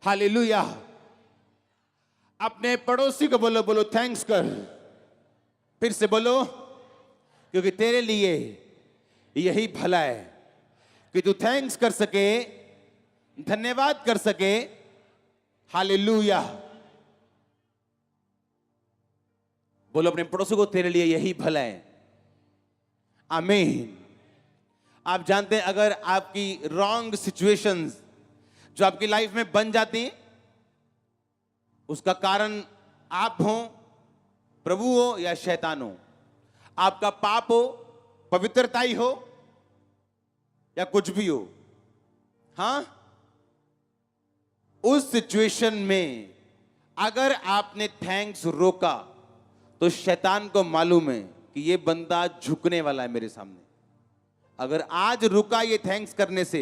Hallelujah. अपने पड़ोसी को बोलो, बोलो थैंक्स कर। फिर से बोलो, क्योंकि तेरे लिए यही भला है कि तू थैंक्स कर सके, धन्यवाद कर सके। हालेलुया। बोलो अपने पड़ोसी को, तेरे लिए यही भला है। आमीन। आप जानते हैं, अगर आपकी रॉन्ग सिचुएशंस जो आपकी लाइफ में बन जाती हैं, उसका कारण आप हो, प्रभु हो या शैतान हो, आपका पाप हो, पवित्रता ही हो या कुछ भी हो, हां, उस सिचुएशन में अगर आपने थैंक्स रोका तो शैतान को मालूम है कि ये बंदा झुकने वाला है मेरे सामने। अगर आज रुका ये थैंक्स करने से,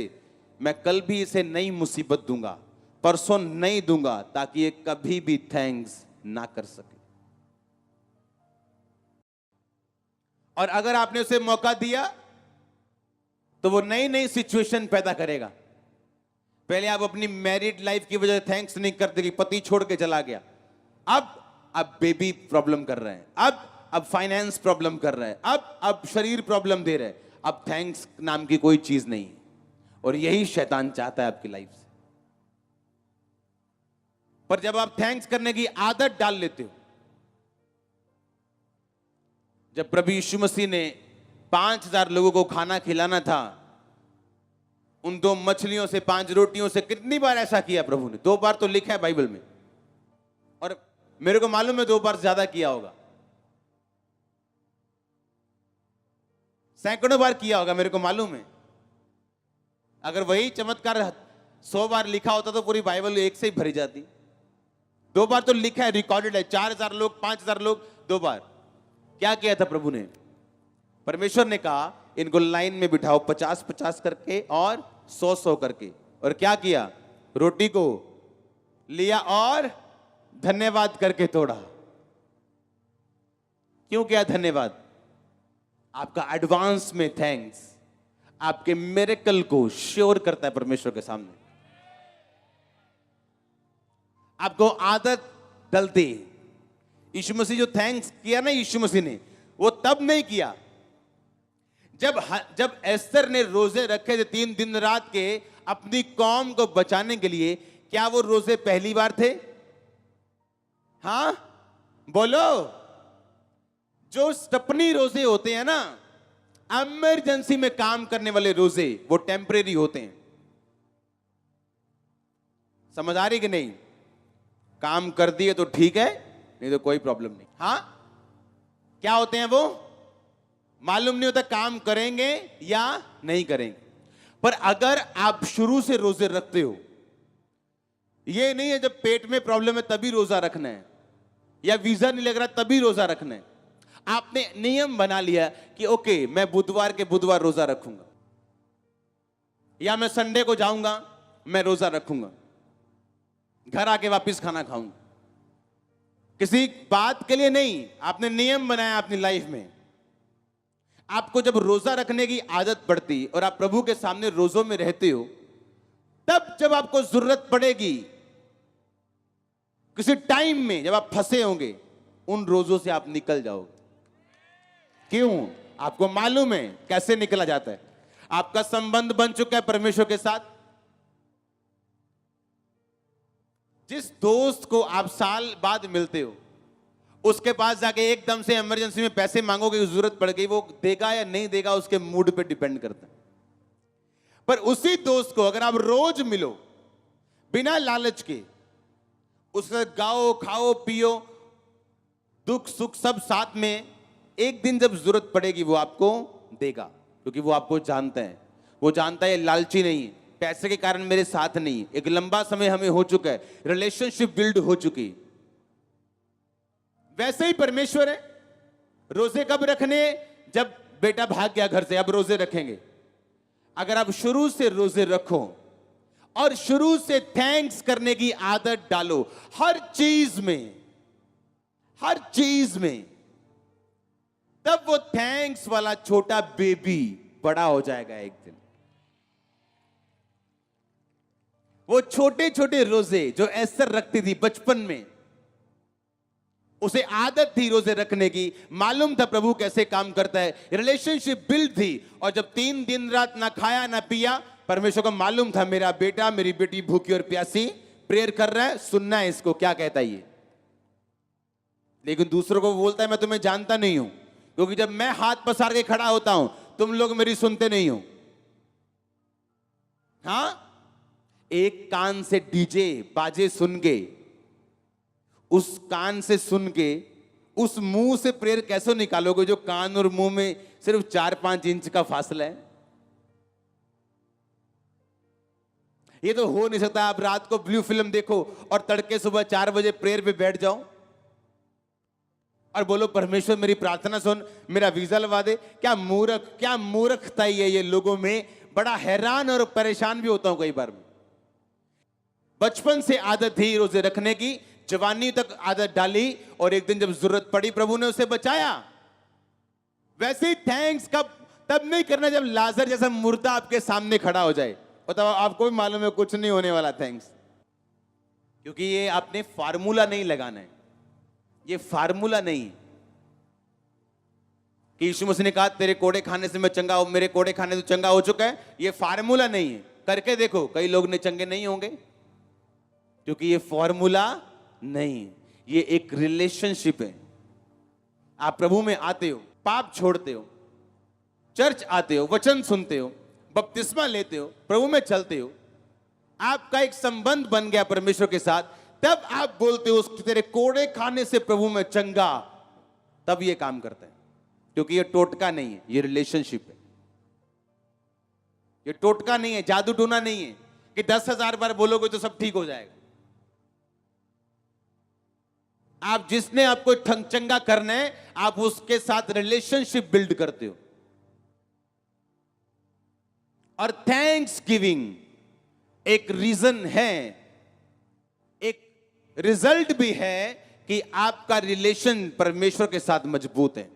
मैं कल भी इसे नई मुसीबत दूंगा, परसों नहीं दूंगा, ताकि ये कभी भी थैंक्स ना कर सके। और अगर आपने उसे मौका दिया तो वो नई नई सिचुएशन पैदा करेगा। पहले आप अपनी मैरिड लाइफ की वजह से थैंक्स नहीं करते कि पति छोड़ के चला गया, अब बेबी प्रॉब्लम कर रहे हैं, अब फाइनेंस प्रॉब्लम कर रहे हैं, अब शरीर प्रॉब्लम दे रहे हैं। अब थैंक्स नाम की कोई चीज नहीं है, और यही शैतान चाहता है आपकी लाइफ से। पर जब आप थैंक्स करने की आदत डाल लेते हो, जब प्रभु यीशु मसीह ने 5,000 लोगों को खाना खिलाना था, उन 2 मछलियों से 5 रोटियों से, कितनी बार ऐसा किया प्रभु ने? 2 बार तो लिखा है बाइबल में, और मेरे को मालूम है 2 बार ज्यादा किया होगा, सैकड़ों बार किया होगा, मेरे को मालूम है। अगर वही चमत्कार 100 बार लिखा होता तो पूरी बाइबल एक से ही भरी जाती। 2 बार तो लिखा है, रिकॉर्डेड है। 4,000 लोग, 5,000 लोग, 2 बार। क्या किया था प्रभु ने? परमेश्वर ने कहा इनको लाइन में बिठाओ, 50-50 करके और 100-100 करके। और क्या किया? रोटी को लिया और धन्यवाद करके तोड़ा। क्यों किया धन्यवाद? आपका एडवांस में थैंक्स आपके मिरेकल को श्योर करता है परमेश्वर के सामने। आपको आदत डलती। यीशु मसीह जो थैंक्स किया ना, यीशु मसीह ने, वो तब नहीं किया जब एस्तर ने रोजे रखे थे 3 दिन रात के अपनी कौम को बचाने के लिए। क्या वो रोजे पहली बार थे? हां, बोलो। जो स्टपनी रोजे होते हैं ना, इमरजेंसी में काम करने वाले रोजे, वो टेम्परेरी होते हैं। समझ आ रही कि नहीं? काम कर दिए तो ठीक है, नहीं तो कोई प्रॉब्लम नहीं। हां, क्या होते हैं वो? मालूम नहीं होता काम करेंगे या नहीं करेंगे। पर अगर आप शुरू से रोजे रखते हो, ये नहीं है जब पेट में प्रॉब्लम है तभी रोजा रखना है, या वीजा नहीं लग रहा तभी रोजा रखना है। आपने नियम बना लिया कि ओके, मैं बुधवार के बुधवार रोजा रखूंगा, या मैं संडे को जाऊंगा, मैं रोजा रखूंगा, घर आके वापस खाना खाऊंगा। किसी बात के लिए नहीं, आपने नियम बनाया अपनी लाइफ में। आपको जब रोजा रखने की आदत पड़ती और आप प्रभु के सामने रोजों में रहते हो, तब जब आपको जरूरत पड़ेगी, किसी टाइम में जब आप फंसे होंगे, उन रोजों से आप निकल जाओगे। क्यों? आपको मालूम है कैसे निकला जाता है। आपका संबंध बन चुका है परमेश्वर के साथ। जिस दोस्त को आप साल बाद मिलते हो, उसके पास जाके एकदम से इमरजेंसी में पैसे मांगोगे, जरूरत पड़ गई, वो देगा या नहीं देगा उसके मूड पे डिपेंड करता है। पर उसी दोस्त को अगर आप रोज मिलो बिना लालच के, उससे गाओ, खाओ, पियो, दुख सुख सब साथ में, एक दिन जब जरूरत पड़ेगी वो आपको देगा, क्योंकि वो आपको जानता है। वो जानता है लालची नहीं है, पैसे के कारण मेरे साथ नहीं है। एक लंबा समय हमें हो चुका है, रिलेशनशिप बिल्ड हो चुकी। वैसे ही परमेश्वर है। रोजे कब रखने? जब बेटा भाग गया घर से, अब रोजे रखेंगे। अगर आप शुरू से रोजे रखो और शुरू से थैंक्स करने की आदत डालो हर चीज में, हर चीज में, तब वो थैंक्स वाला छोटा बेबी बड़ा हो जाएगा एक दिन। वो छोटे छोटे रोजे जो एस्तर रखती थी बचपन में, उसे आदत थी रोजे रखने की, मालूम था प्रभु कैसे काम करता है, रिलेशनशिप बिल्ड थी। और जब 3 दिन रात ना खाया ना पिया, परमेश्वर को मालूम था मेरा बेटा मेरी बेटी भूखी और प्यासी प्रेयर कर रहा है, सुनना है इसको क्या कहता है ये। लेकिन दूसरों को बोलता है मैं तुम्हें जानता नहीं हूं, क्योंकि जब मैं हाथ पसार के खड़ा होता हूं तुम लोग मेरी सुनते नहीं हो। हां, एक कान से डीजे बाजे सुन के, उस कान से सुन के उस मुंह से प्रेयर कैसे निकालोगे जो कान और मुंह में सिर्फ 4-5 इंच का फासला है? ये तो हो नहीं सकता। आप रात को ब्लू फिल्म देखो और तड़के सुबह 4 बजे प्रेयर पे बैठ जाओ और बोलो परमेश्वर मेरी प्रार्थना सुन, मेरा वीजा लगा दे। क्या मूर्खता ही है ये लोगों में। बड़ा हैरान और परेशान भी होता हूं कई बार। बचपन से आदत थी रोजे रखने की, जवानी तक आदत डाली, और एक दिन जब जरूरत पड़ी प्रभु ने उसे बचाया। वैसे ही थैंक्स तब नहीं करना जब लाजर जैसा मुर्दा आपके सामने खड़ा हो जाए, और तब आपको भी मालूम है कुछ नहीं होने वाला थैंक्स। क्योंकि ये आपने फार्मूला नहीं लगाना है, ये फार्मूला नहीं कि यीशु मसीह ने कहा तेरे कोड़े खाने से मैं चंगा हूं, मेरे कोड़े खाने से चंगा हो चुका है। ये फार्मूला नहीं है। करके देखो, कई लोग ने चंगे नहीं होंगे, क्योंकि ये फॉर्मूला नहीं है, ये एक रिलेशनशिप है। आप प्रभु में आते हो, पाप छोड़ते हो, चर्च आते हो, वचन सुनते हो, बपतिस्मा लेते हो, प्रभु में चलते हो, आपका एक संबंध बन गया परमेश्वर के साथ, तब आप बोलते हो तेरे कोड़े खाने से प्रभु में चंगा। तब ये काम करता है, क्योंकि ये टोटका नहीं है, ये रिलेशनशिप है। ये टोटका नहीं है, जादू टूना नहीं है कि 10,000 बार बोलोगे तो सब ठीक हो जाएगा। आप जिसने आपको चंगा करना है, आप उसके साथ रिलेशनशिप बिल्ड करते हो। और थैंक्स गिविंग एक रीजन है, एक रिजल्ट भी है कि आपका रिलेशन परमेश्वर के साथ मजबूत है।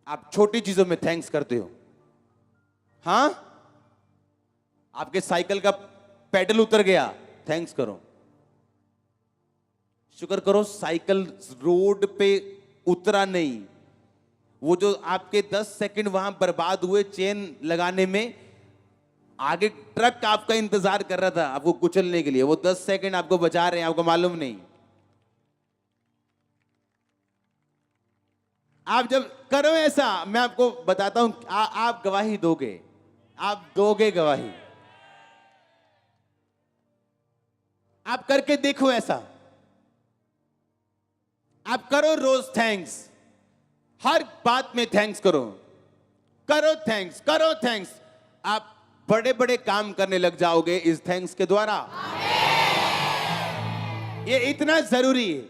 आप छोटी चीजों में थैंक्स करते हो। हां, आपके साइकिल का पेडल उतर गया, थैंक्स करो, शुक्र करो साइकिल रोड पे उतरा नहीं। वो जो आपके 10 सेकंड वहां बर्बाद हुए चेन लगाने में, आगे ट्रक आपका इंतजार कर रहा था आपको कुचलने के लिए, वो 10 सेकंड आपको बचा रहे हैं, आपको मालूम नहीं। आप जब करो ऐसा, मैं आपको बताता हूं, आप गवाही दोगे, आप दोगे गवाही। आप करके देखो ऐसा, आप करो रोज थैंक्स, हर बात में थैंक्स करो, करो थैंक्स, करो थैंक्स। आप बड़े बड़े काम करने लग जाओगे इस थैंक्स के द्वारा। ये इतना जरूरी है।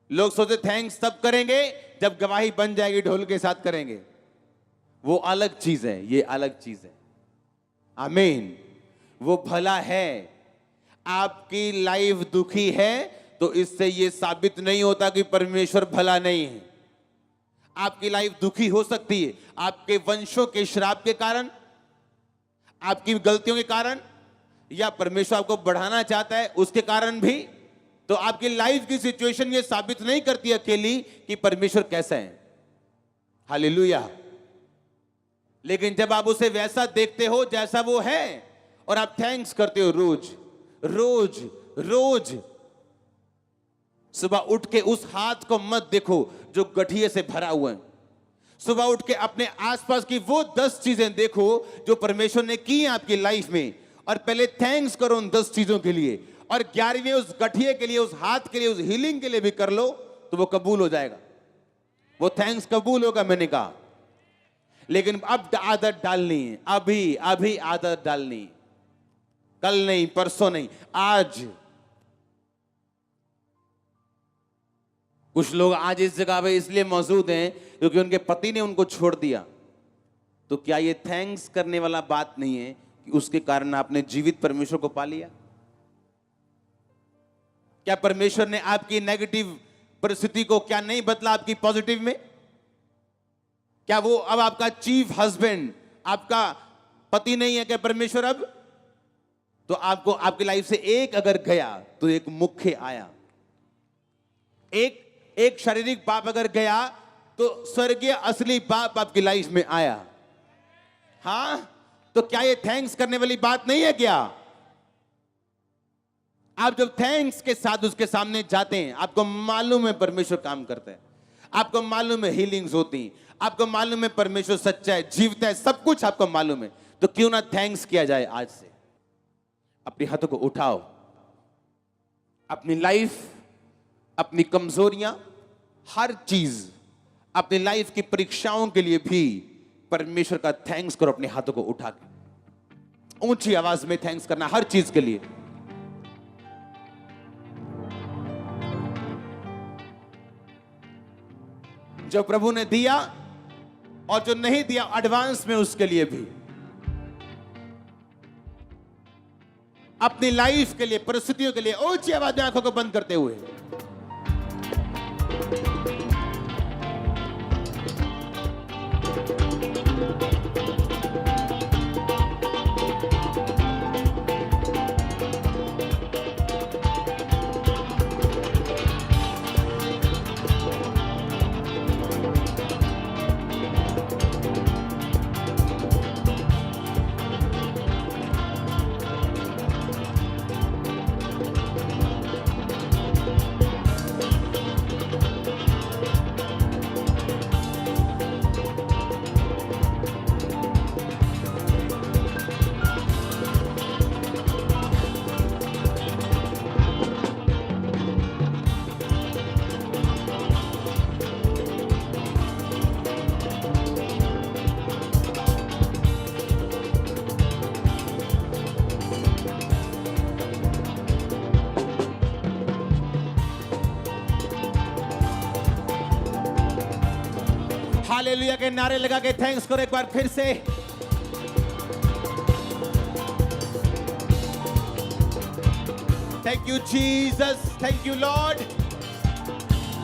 लोग सोचते थैंक्स तब करेंगे जब गवाही बन जाएगी, ढोल के साथ करेंगे, वो अलग चीज है, ये अलग चीज है। आमीन। वो भला है। आपकी लाइफ दुखी है तो इससे ये साबित नहीं होता कि परमेश्वर भला नहीं है। आपकी लाइफ दुखी हो सकती है आपके वंशों के श्राप के कारण, आपकी गलतियों के कारण, या परमेश्वर आपको बढ़ाना चाहता है उसके कारण भी। तो आपकी लाइफ की सिचुएशन ये साबित नहीं करती अकेली कि परमेश्वर कैसा है। हालेलुया। लेकिन जब आप उसे वैसा देखते हो जैसा वो है, और आप थैंक्स करते हो रोज रोज रोज, सुबह उठ के उस हाथ को मत देखो जो गठिए से भरा हुआ है। सुबह उठ के अपने आसपास की वो 10 चीजें देखो जो परमेश्वर ने की आपकी लाइफ में, और पहले थैंक्स करो उन 10 चीजों के लिए, और 11वीं उस गठिए के लिए, उस हाथ के लिए, उस हीलिंग के लिए भी कर लो, तो वो कबूल हो जाएगा। वो थैंक्स कबूल होगा, मैंने कहा। लेकिन अब आदत डालनी है, अभी अभी आदत डालनी, कल नहीं, परसों नहीं, आज। कुछ लोग आज इस जगह पे इसलिए मौजूद हैं क्योंकि उनके पति ने उनको छोड़ दिया। तो क्या ये थैंक्स करने वाला बात नहीं है कि उसके कारण आपने जीवित परमेश्वर को पा लिया? क्या परमेश्वर ने आपकी नेगेटिव परिस्थिति को क्या नहीं बदला आपकी पॉजिटिव में? क्या वो अब आपका चीफ हस्बैंड, आपका पति नहीं है क्या परमेश्वर अब? तो आपको आपकी लाइफ से एक अगर गया तो एक मुख्य आया। एक शारीरिक पाप अगर गया तो स्वर्गीय असली पाप आपकी लाइफ में आया। हां, तो क्या ये थैंक्स करने वाली बात नहीं है क्या? आप जब थैंक्स के साथ उसके सामने जाते हैं, आपको मालूम है परमेश्वर काम करता है, आपको मालूम है हीलिंग्स होती हैं, आपको मालूम है परमेश्वर सच्चा है, जीवता है, सब कुछ आपको मालूम है, तो क्यों ना थैंक्स किया जाए। आज से अपने हाथों को उठाओ, अपनी लाइफ, अपनी कमजोरियां, हर चीज, अपनी लाइफ की परीक्षाओं के लिए भी परमेश्वर का थैंक्स करो। अपने हाथों को उठा के ऊंची आवाज में थैंक्स करना हर चीज के लिए। जो प्रभु ने दिया और जो नहीं दिया एडवांस में, उसके लिए भी, अपनी लाइफ के लिए, परिस्थितियों के लिए ऊंची आवाज में आंखों को बंद करते हुए हालेलुया के नारे लगा के थैंक्स करो एक बार फिर से। Thank you Jesus, thank you Lord.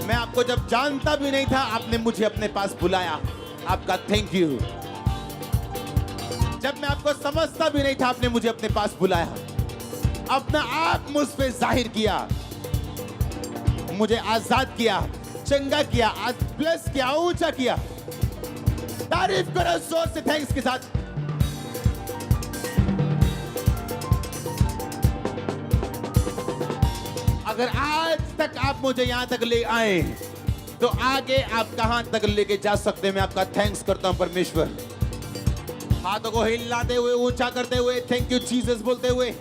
मैं आपको जब जानता भी नहीं था, आपने मुझे अपने पास बुलाया, आपका थैंक यू। जब मैं आपको समझता भी नहीं था, आपने मुझे अपने पास बुलाया, अपना आप मुझ पे जाहिर किया, मुझे आजाद किया, चंगा किया, आज ब्लेस किया, ऊंचा किया। तारीफ करो जोर से थैंक्स के साथ। अगर आज तक आप मुझे यहां तक ले आए, तो आगे आप कहां तक लेके जा सकते हैं। मैं आपका थैंक्स करता हूं परमेश्वर। हाथों को हिलाते हुए, ऊंचा करते हुए, थैंक यू जीसस बोलते हुए।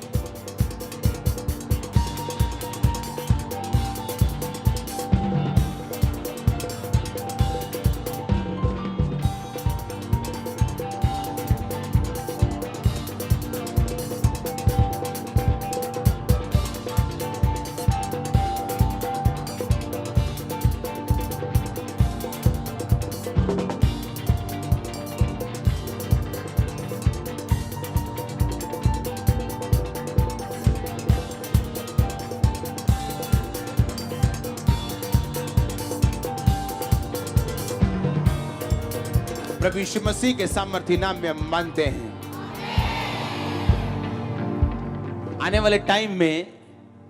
प्रभु यीशु मसीह के सामर्थी नाम में हम मानते हैं। आने वाले टाइम में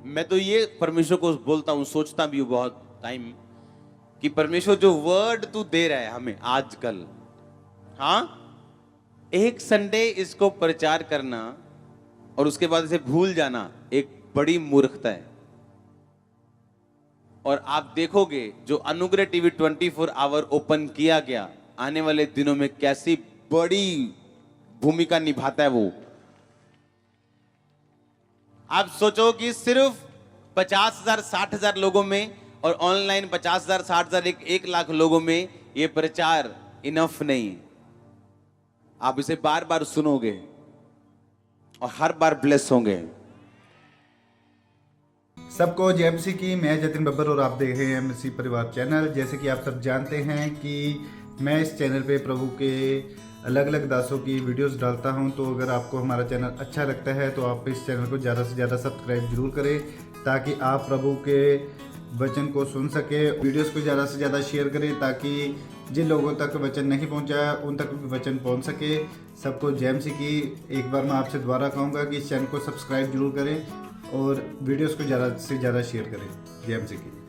मैं तो ये परमेश्वर को बोलता हूं, सोचता भी हूं बहुत टाइम, कि परमेश्वर जो वर्ड तू दे रहा है हमें आजकल, हाँ, एक संडे इसको प्रचार करना और उसके बाद इसे भूल जाना एक बड़ी मूर्खता है। और आप देखोगे जो अनुग्रह टीवी 24 आवर ओपन किया गया, आने वाले दिनों में कैसी बड़ी भूमिका निभाता है वो। आप सोचो कि सिर्फ 50,000 60,000 लोगों में और ऑनलाइन 50,000 60,000 1 लाख लोगों में ये प्रचार इनफ नहीं। आप इसे बार बार सुनोगे और हर बार ब्लेस होंगे। सबको जय मसीह की। मैं जतिन बब्बर और आप देख रहे हैं मसीह परिवार चैनल। जैसे कि आप सब जानते हैं कि मैं इस चैनल पे प्रभु के अलग अलग दासों की वीडियोस डालता हूं, तो अगर आपको हमारा चैनल अच्छा लगता है तो आप इस चैनल को ज़्यादा से ज़्यादा सब्सक्राइब जरूर करें, ताकि आप प्रभु के वचन को सुन सके। वीडियोस को ज़्यादा से ज़्यादा शेयर करें ताकि जिन लोगों तक वचन नहीं पहुंचा उन तक भी वचन पहुंच सके। सबको जय मसीह की। एक बार मैं आपसे दोबारा कहूँगा कि इस चैनल को सब्सक्राइब जरूर करें और वीडियोस को ज़्यादा से ज़्यादा शेयर करें। जय मसीह की।